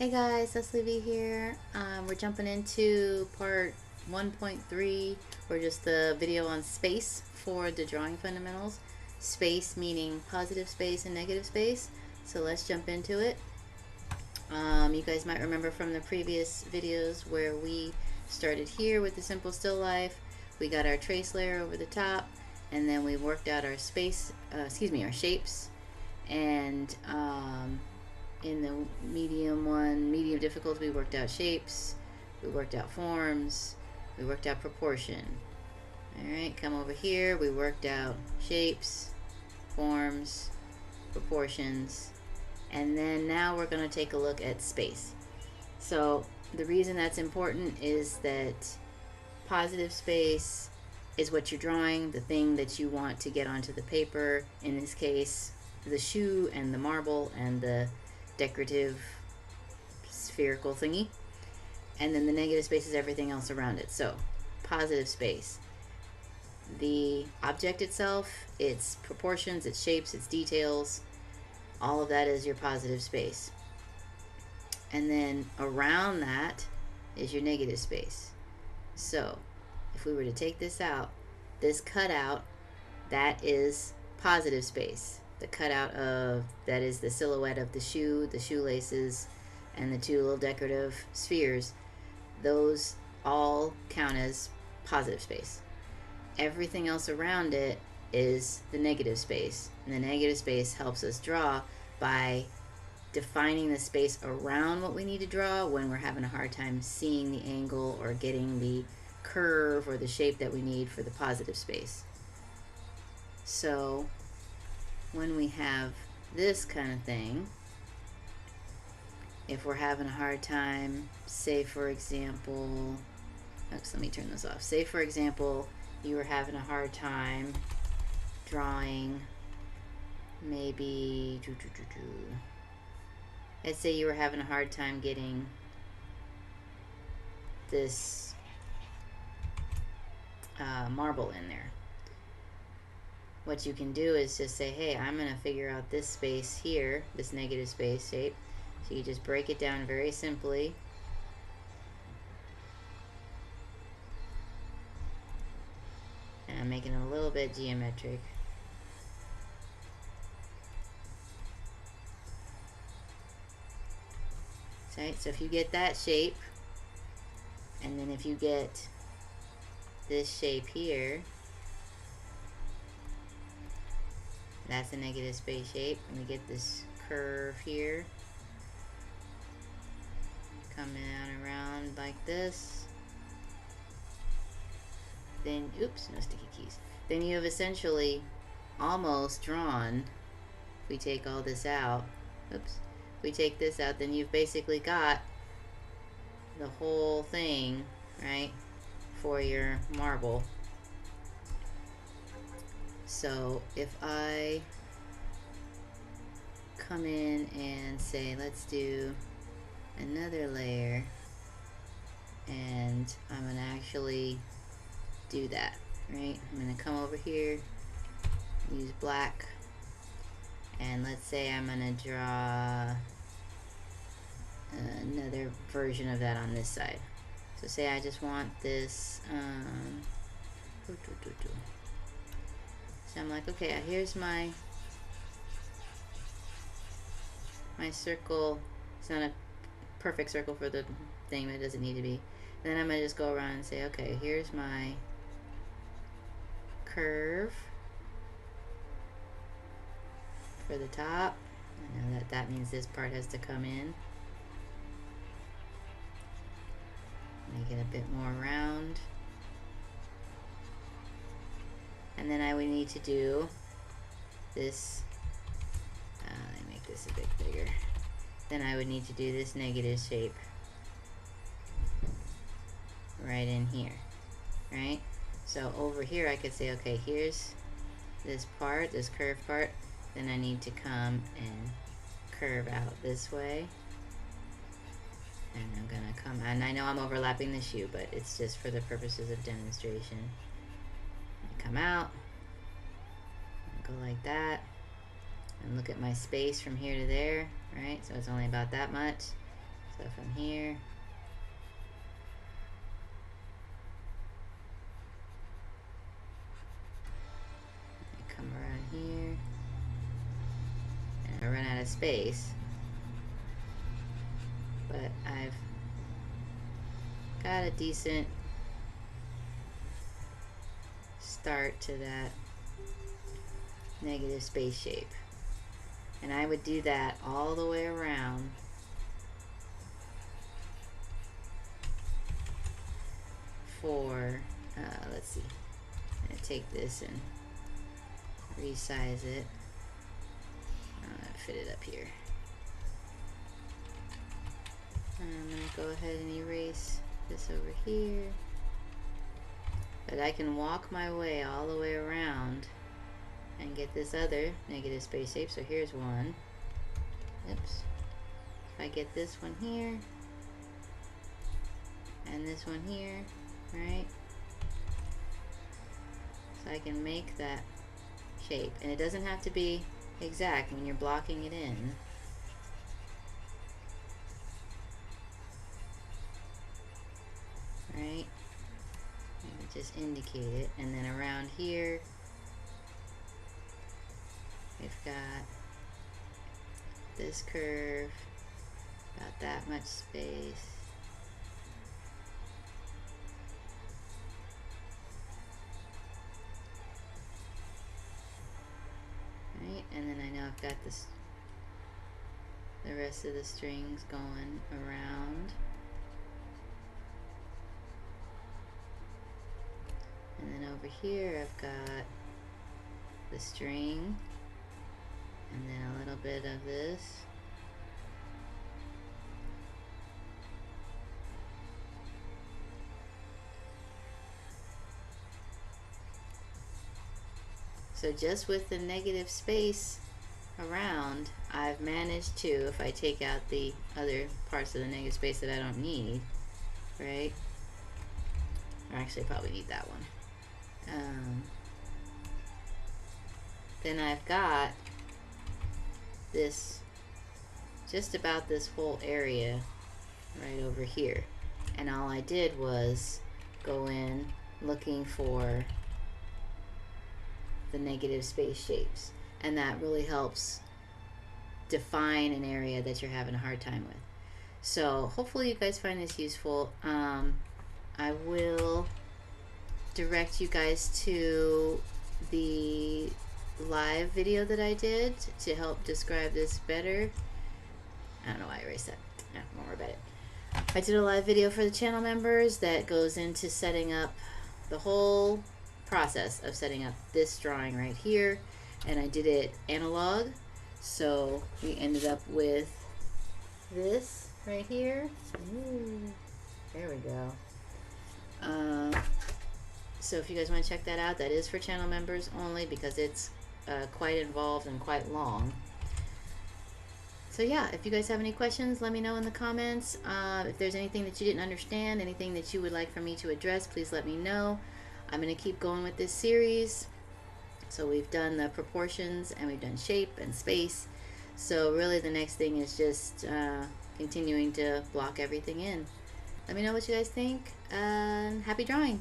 Hey guys, Leslie V here. We're jumping into part 1.3, or just the video on space for the drawing fundamentals. Space meaning positive space and negative space. So let's jump into it. You guys might remember from the previous videos where we started here with the simple still life. We got our trace layer over the top, and then we worked out our space, our shapes, and in the medium difficulty, we worked out shapes, we worked out forms, we worked out proportion. Alright, come over here, we worked out shapes, forms, proportions, and then now we're going to take a look at space. So the reason that's important is that positive space is what you're drawing, the thing that you want to get onto the paper, in this case the shoe and the marble and the decorative spherical thingy, and then the negative space is everything else around it. So positive space, the object itself, its proportions, its shapes, its details, all of that is your positive space. And then around that is your negative space. So if we were to take this out, this cutout, that is positive space. The cutout of that is the silhouette of the shoe, the shoelaces, and the two little decorative spheres. Those all count as positive space. Everything else around it is the negative space, and the negative space helps us draw by defining the space around what we need to draw when we're having a hard time seeing the angle or getting the curve or the shape that we need for the positive space. So when we have this kind of thing, if we're having a hard time, say for example, oops, let me turn this off. Say for example, you were having a hard time drawing maybe, let's say you were having a hard time getting this marble in there. What you can do is just say, hey, I'm going to figure out this space here, this negative space shape. So you just break it down very simply. And I'm making it a little bit geometric. Right, so if you get that shape, and then if you get this shape here, that's a negative space shape, and we get this curve here coming out around like this, then oops, no sticky keys, then you have essentially almost drawn, if we take all this out, oops, if we take this out, then you've basically got the whole thing, right, for your marble. So if I come in and say, let's do another layer, and I'm going to actually do that, right? I'm going to come over here, use black, and let's say I'm going to draw another version of that on this side. So say I just want this, so I'm like, okay, here's my circle. It's not a perfect circle for the thing, but it doesn't need to be. Then I'm going to just go around and say, okay, here's my curve for the top. I know that means this part has to come in. Make it a bit more round. And then I would need to do this, let me make this a bit bigger. Then I would need to do this negative shape right in here, right? So over here I could say, okay, here's this part, this curved part, then I need to come and curve out this way. And I'm gonna come, and I know I'm overlapping the shoe, but it's just for the purposes of demonstration. Come out, go like that, and look at my space from here to there, right? So it's only about that much. So from here, I come around here, and I run out of space, but I've got a decent start to that negative space shape. And I would do that all the way around for, let's see, I'm going to take this and resize it. I'm going to fit it up here. And I'm going to go ahead and erase this over here. But I can walk my way all the way around and get this other negative space shape. So here's one. Oops. If I get this one here and this one here, right? So I can make that shape. And it doesn't have to be exact when you're blocking it in. Right? Just indicate it, and then around here we've got this curve, about that much space. Right, and then I know I've got this, the rest of the strings going around. And then over here I've got the string, and then a little bit of this. So just with the negative space around, I've managed to, if I take out the other parts of the negative space that I don't need, right? Or actually I probably need that one. Then I've got this, just about this whole area right over here, and all I did was go in looking for the negative space shapes, and that really helps define an area that you're having a hard time with. So hopefully you guys find this useful. I will direct you guys to the live video that I did to help describe this better. I don't know why I erased that. No, won't worry about it. I did a live video for the channel members that goes into setting up the whole process of setting up this drawing right here, and I did it analog, so we ended up with this right here. Ooh, there we go. So if you guys want to check that out, that is for channel members only because it's quite involved and quite long. So yeah, if you guys have any questions, let me know in the comments. If there's anything that you didn't understand, anything that you would like for me to address, please let me know. I'm going to keep going with this series. So we've done the proportions and we've done shape and space. So really the next thing is just continuing to block everything in. Let me know what you guys think, and happy drawing!